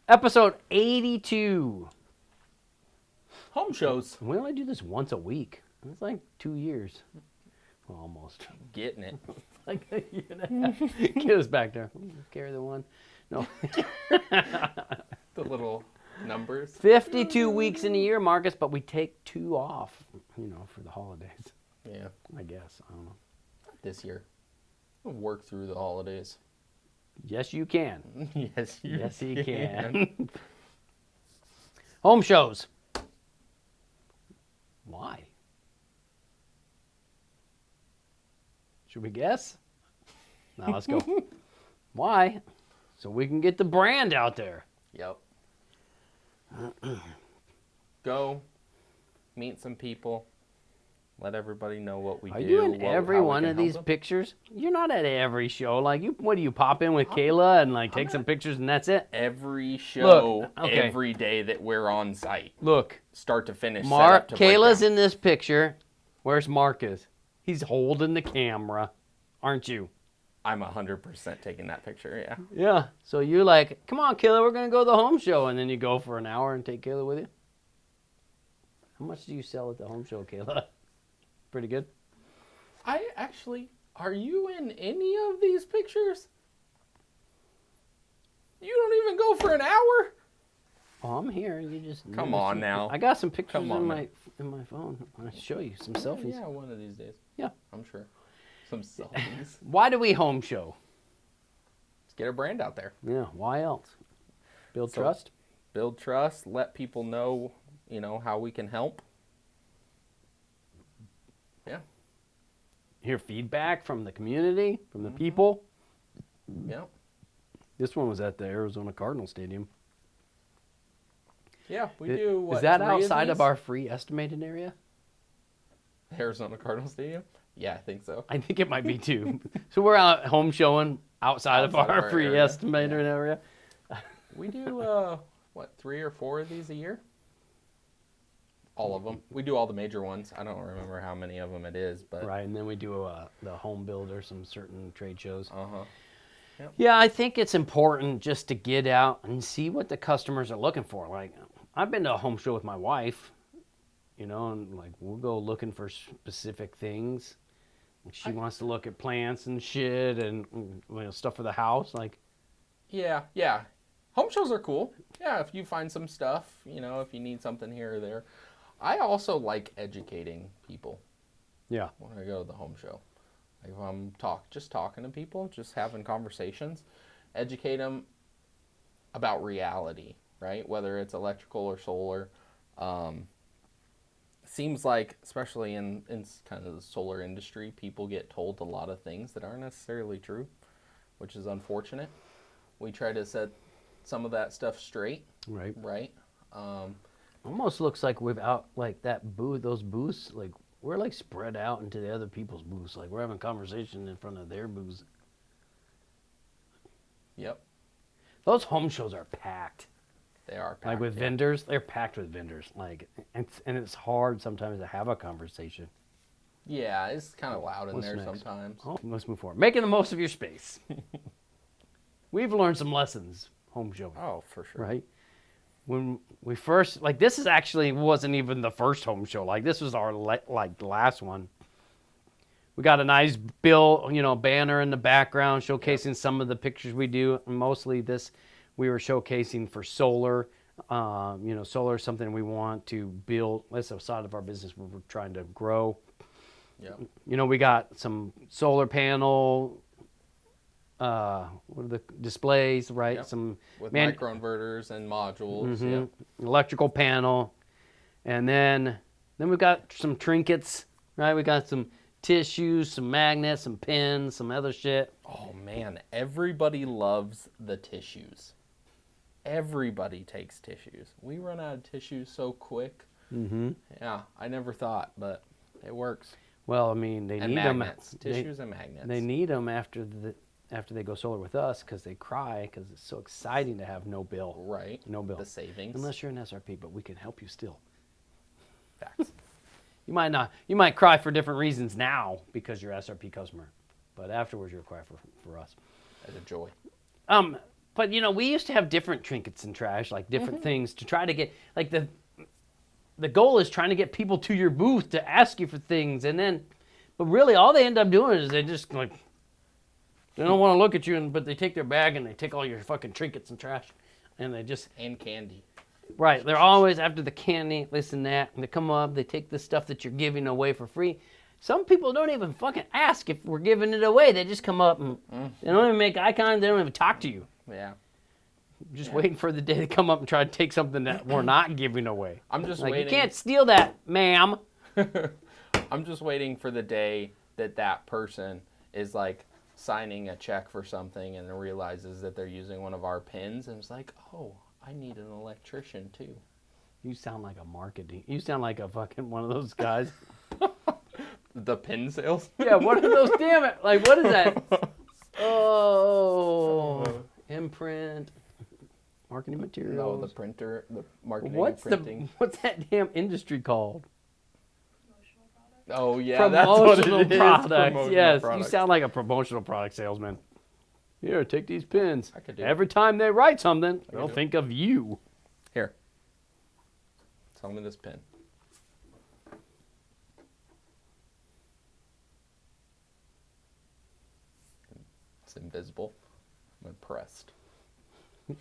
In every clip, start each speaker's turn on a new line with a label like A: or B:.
A: Episode 82.
B: Home shows.
A: We only do this once a week. It's like 2 years. Well, almost.
B: Getting it.
A: Like a year and a half. Get us back there. Carry the one. No.
B: The little numbers.
A: 52 weeks in a year, Marcus, but we take 2 off, for the holidays.
B: Yeah.
A: I guess. I don't know.
B: This year. We'll work through the holidays.
A: Yes, you can.
B: Yes,
A: Yes, you can. Home shows. Why? Should we guess? Now let's go. Why? So we can get the brand out there.
B: Yep. Go meet some people. Let everybody know what we do.
A: Are you in every
B: how we
A: one
B: can
A: of
B: help
A: these
B: them.
A: pictures? You're not at every show. Like, what do you pop in with Kayla and take some pictures and that's it?
B: Every show,
A: okay.
B: every day that we're on site,
A: Look,
B: start to finish.
A: Mark,
B: setup to
A: Kayla's
B: breakdown.
A: in this picture. Where's Marcus? He's holding the camera, aren't you?
B: I'm 100% taking that picture. Yeah.
A: Yeah. So you're like, come on, Kayla, we're gonna go to the home show, and then you go for an hour and take Kayla with you. How much do you sell at the home show, Kayla? Pretty good.
B: Are you in any of these pictures? You don't even go for an hour?
A: Oh, I'm here. You just
B: Come on now.
A: I got some pictures
B: Come on
A: in my phone. I'll show you some selfies.
B: Yeah, one of these days.
A: Yeah.
B: I'm sure. Some selfies.
A: Why do we home show?
B: Let's get our brand out there.
A: Yeah. Why else? Build
B: So-
A: trust.
B: Build trust. Let people know, how we can help. Yeah.
A: Hear feedback from the community, from the people.
B: Yeah.
A: This one was at the Arizona Cardinal Stadium.
B: Yeah, we do. What,
A: Is that
B: 3
A: outside of
B: these?
A: our free estimated area?
B: Arizona Cardinal Stadium? Yeah, I think so.
A: I think it might be too. So we're out home showing outside of our free
B: area.
A: estimated area.
B: We do, 3 or 4 of these a year? All of them. We do all the major ones. I don't remember how many of them it is, but...
A: Right, and then we do the home builder, some certain trade shows.
B: Uh-huh.
A: Yeah, I think it's important just to get out and see what the customers are looking for. Like, I've been to a home show with my wife, and we'll go looking for specific things. She wants to look at plants and shit and stuff for the house. Like,
B: Yeah. Home shows are cool. Yeah, if you find some stuff, if you need something here or there. I also like educating people
A: yeah,
B: when I go to the home show. Like if I'm just talking to people, just having conversations, educate them about reality, right? Whether it's electrical or solar. Seems like, especially in kind of the solar industry, people get told a lot of things that aren't necessarily true, which is unfortunate. We try to set some of that stuff straight,
A: right.
B: right?
A: Almost looks like without that booth, those booths, like we're like spread out into the other people's booths. Like we're having conversation in front of their booths.
B: Yep,
A: Those home shows are packed.
B: they are packed.
A: Like with
B: yeah.
A: vendors, they're packed with vendors. Like, and it's hard sometimes to have a conversation.
B: Yeah, it's kind of loud in
A: What's
B: there
A: next?
B: sometimes.
A: Oh, let's move forward. Making the most of your space. We've learned some lessons home showing,
B: Oh, for sure.
A: right? When we first, this is actually wasn't even the first home show. Like this was our last one. We got a nice banner in the background showcasing some of the pictures we do. Mostly this, we were showcasing for solar. Solar is something we want to build. That's a side of our business we're trying to grow.
B: Yep.
A: We got some solar panel, what are the displays, right?
B: Yep.
A: Some
B: With microinverters and modules.
A: Mhm.
B: Yep.
A: Electrical panel, and then we've got some trinkets, right? We got some tissues, some magnets, some pins, some other shit.
B: Oh man, everybody loves the tissues. Everybody takes tissues. We run out of tissues so quick.
A: Mm-hmm.
B: Yeah, I never thought, but it works.
A: Well, I mean, they
B: And
A: need
B: magnets,
A: them.
B: tissues and magnets.
A: They need them after they go solar with us because they cry because it's so exciting to have no bill.
B: Right.
A: No bill.
B: The savings.
A: Unless you're an SRP, but we can help you still.
B: Facts.
A: You might not. You might cry for different reasons now because you're SRP customer, but afterwards you'll cry for us.
B: As a joy.
A: But we used to have different trinkets and trash, like different things to try to get like the goal is trying to get people to your booth to ask you for things, but really all they end up doing is they just like they don't want to look at you, but they take their bag and they take all your fucking trinkets and trash, and they just
B: And candy.
A: right. They're always after the candy, this and that, and they come up, they take the stuff that you're giving away for free. Some people don't even fucking ask if we're giving it away. They just come up and they don't even make eye contact. They don't even talk to you.
B: Yeah.
A: Just waiting for the day to come up and try to take something that we're not giving away.
B: I'm just
A: Like,
B: waiting.
A: you can't steal that, ma'am.
B: I'm just waiting for the day that person is like signing a check for something and realizes that they're using one of our pins and it's like, oh, I need an electrician too.
A: You sound like a marketing. You sound like a fucking one of those guys.
B: The pin sales?
A: Yeah, what are those? Damn it! Like, what is that? Oh, imprint, marketing materials.
B: No, the printer, the marketing
A: What's
B: printing.
A: what's that damn industry called?
B: Oh yeah, that's what it
A: Promotional
B: is.
A: products.
B: Promotional
A: Yes,
B: products.
A: you sound like a promotional product salesman. Here, take these pins.
B: I could do
A: Every time they write something, they'll
B: do it.
A: think of you.
B: Here. Sell me this pin. It's invisible. I'm impressed.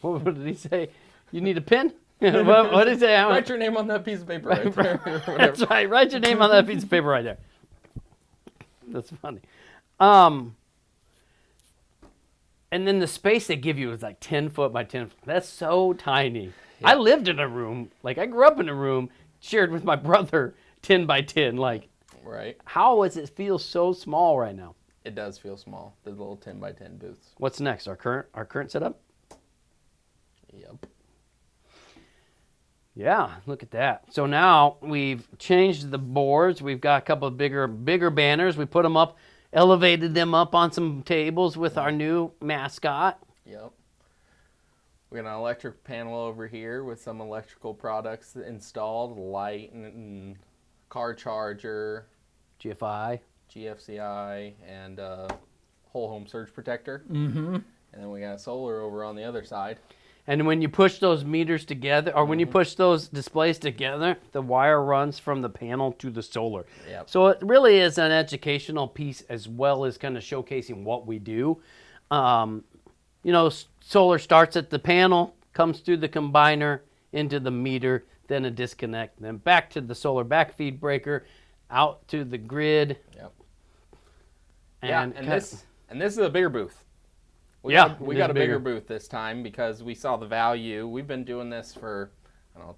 A: What did he say? You need a pin? what did he say?
B: Write your name on that piece of paper right there. or whatever.
A: That's right. Write your name on that piece of paper right there. That's funny. And then the space they give you is like 10 foot by 10 foot. That's so tiny.
B: Yeah.
A: I lived in a room. Like, I grew up in a room shared with my brother 10 by 10. Like,
B: Right.
A: how does it feel so small right now?
B: It does feel small. The little 10 by 10 booths.
A: What's next? Our current setup?
B: Yep.
A: Yeah, look at that. So now we've changed the boards. We've got a couple of bigger banners. We put them up, elevated them up on some tables with our new mascot.
B: Yep. We got an electric panel over here with some electrical products installed, light and car charger,
A: GFI.
B: GFCI, and whole home surge protector. Mm-hmm. And then we got solar over on the other side.
A: And when you push those meters together, or when you push those displays together, the wire runs from the panel to the solar.
B: Yep.
A: So it really is an educational piece as well as kind of showcasing what we do. Solar starts at the panel, comes through the combiner, into the meter, then a disconnect, then back to the solar backfeed breaker, out to the grid.
B: Yep.
A: And
B: And this is a bigger booth. We
A: it
B: got
A: is
B: a bigger
A: bigger.
B: booth this time because we saw the value. We've been doing this for,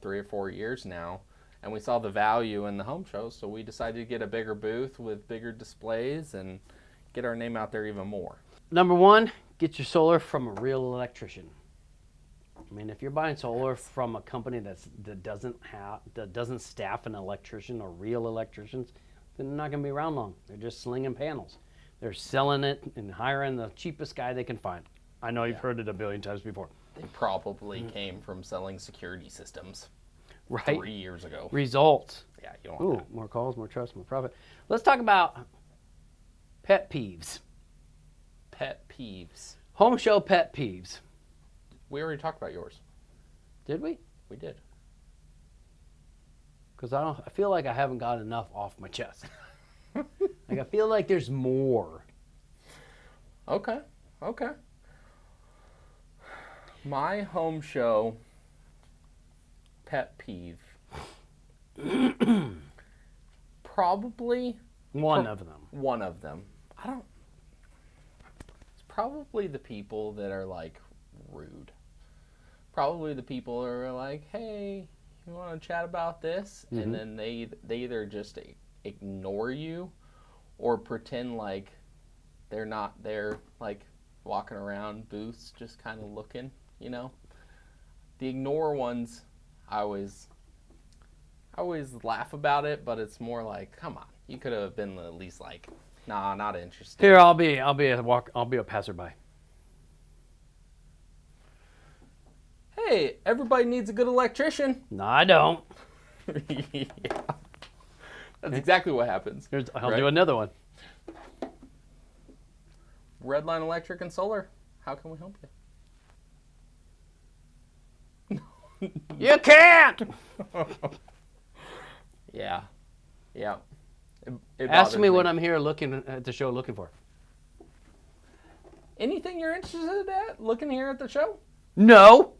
B: 3 or 4 years now, and we saw the value in the home shows, so we decided to get a bigger booth with bigger displays and get our name out there even more.
A: Number one, get your solar from a real electrician. I mean, if you're buying solar from a company that doesn't staff an electrician or real electricians, then they're not going to be around long. They're just slinging panels. They're selling it and hiring the cheapest guy they can find. I know you've heard it a billion times before.
B: They probably came from selling security systems
A: Right?
B: 3 years ago.
A: Results.
B: Yeah, you don't want
A: Ooh, more calls, more trust, more profit. Let's talk about pet peeves.
B: that. Pet peeves.
A: Home show pet peeves.
B: We already talked about yours.
A: Did we?
B: We did.
A: Because I feel like I haven't got enough off my chest. Like, I feel like there's more.
B: Okay. My home show pet peeve. Probably
A: One of them.
B: one of them. It's probably the people that are like rude. Probably the people that are like, hey, you want to chat about this? And then they either just ignore you or pretend like they're not there, like walking around booths just kind of looking, The ignore ones, I always laugh about it, but it's more like, come on, you could have been at least like, nah, not interested.
A: Here, I'll be a passerby.
B: Hey, everybody needs a good electrician.
A: No, I don't.
B: Yeah. That's exactly what happens.
A: I'll
B: right?
A: do another one.
B: Redline Electric and Solar. How can we help you?
A: You can't.
B: Yeah. Yeah. It
A: Ask
B: bothers
A: me what I'm here looking at the show looking for.
B: Anything you're interested at looking here at the show?
A: No.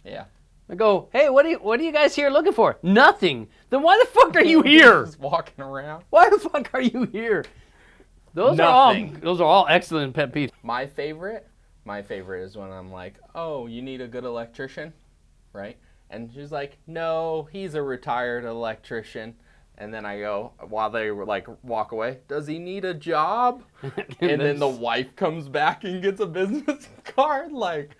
B: Yeah.
A: I go, hey, what are you guys here looking for? Nothing. Then why the fuck are you here?
B: Just walking around.
A: Why the fuck are you here? Those
B: Nothing.
A: are all excellent pet peeves.
B: My favorite is when I'm like, oh, you need a good electrician, right? And she's like, no, he's a retired electrician. And then I go, while they were like walk away, does he need a job? And then the wife comes back and gets a business card, like,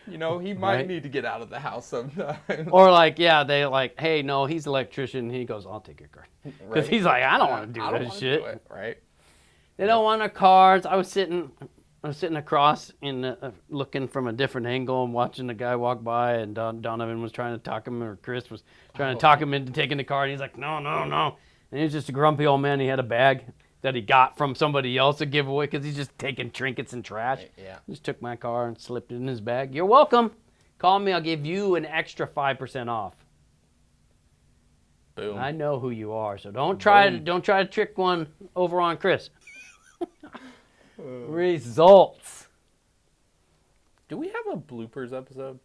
B: you know, he might
A: Right.
B: need to get out of the house sometime.
A: Or like, yeah, they like, hey, no, he's an electrician. He goes, I'll take your card. Because
B: Right?
A: he's like, I don't want to
B: I
A: do
B: don't
A: this
B: wanna
A: shit.
B: do it, right?
A: They don't want our cards. I was sitting across in looking from a different angle and watching the guy walk by, and Donovan was trying to talk him, or Chris was trying to talk him into taking the card. And he's like, no, no, no. And he was just a grumpy old man. He had a bag that he got from somebody else to give away because he's just taking trinkets and trash.
B: Yeah.
A: Just took my car and slipped it in his bag. You're welcome. Call me. I'll give you an extra 5% off.
B: Boom.
A: I know who you are, so don't try to trick one over on Chris. Results.
B: Do we have a bloopers episode?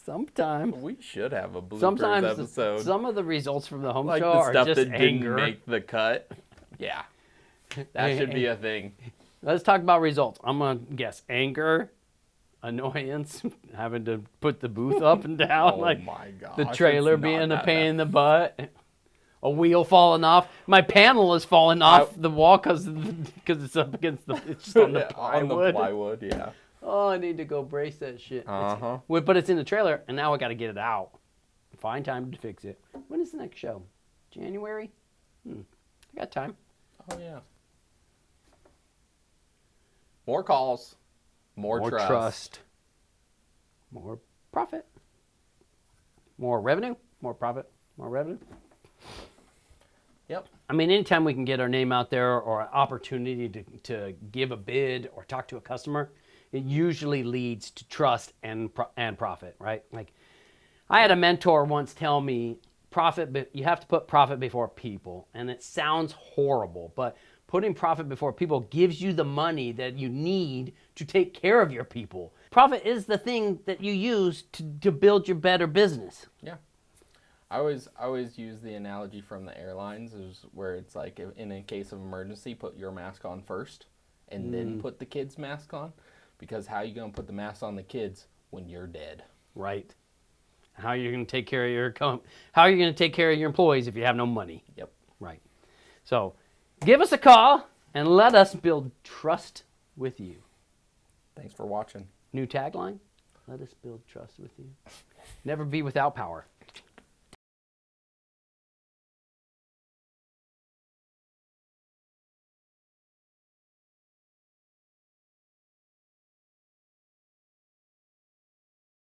A: Sometimes.
B: We should have a bloopers
A: Sometimes
B: episode.
A: some of the results from the home
B: like
A: show
B: the
A: are
B: stuff
A: just
B: that
A: anger.
B: didn't make the cut. Yeah. That should be a thing.
A: Let's talk about results. I'm gonna guess anger, annoyance, having to put the booth up and down,
B: Oh
A: like
B: my gosh.
A: the trailer
B: it's not
A: being a
B: that
A: pain
B: bad.
A: in the butt, a wheel falling off. My panel is falling off the wall because it's up against it's just on the
B: On the
A: plywood.
B: plywood, yeah.
A: Oh, I need to go brace that shit.
B: Uh-huh.
A: But it's in the trailer, and now I got to get it out. Find time to fix it. When is the next show? January? I got time.
B: Oh, yeah. More calls. More trust.
A: More profit. More revenue. More profit. More revenue.
B: Yep.
A: I mean, anytime we can get our name out there or an opportunity to give a bid or talk to a customer, it usually leads to trust and profit, right? Like, I had a mentor once tell me, you have to put profit before people. And it sounds horrible, but putting profit before people gives you the money that you need to take care of your people. Profit is the thing that you use to build your better business.
B: Yeah. I always use the analogy from the airlines is where it's like in a case of emergency, put your mask on first and then put the kids' mask on, because how are you going to put the mask on the kids when you're dead?
A: Right. How are you going to take care of your employees if you have no money?
B: Yep.
A: Right. So, give us a call and let us build trust with you.
B: Thanks for watching.
A: New tagline, let us build trust with you. Never be without power.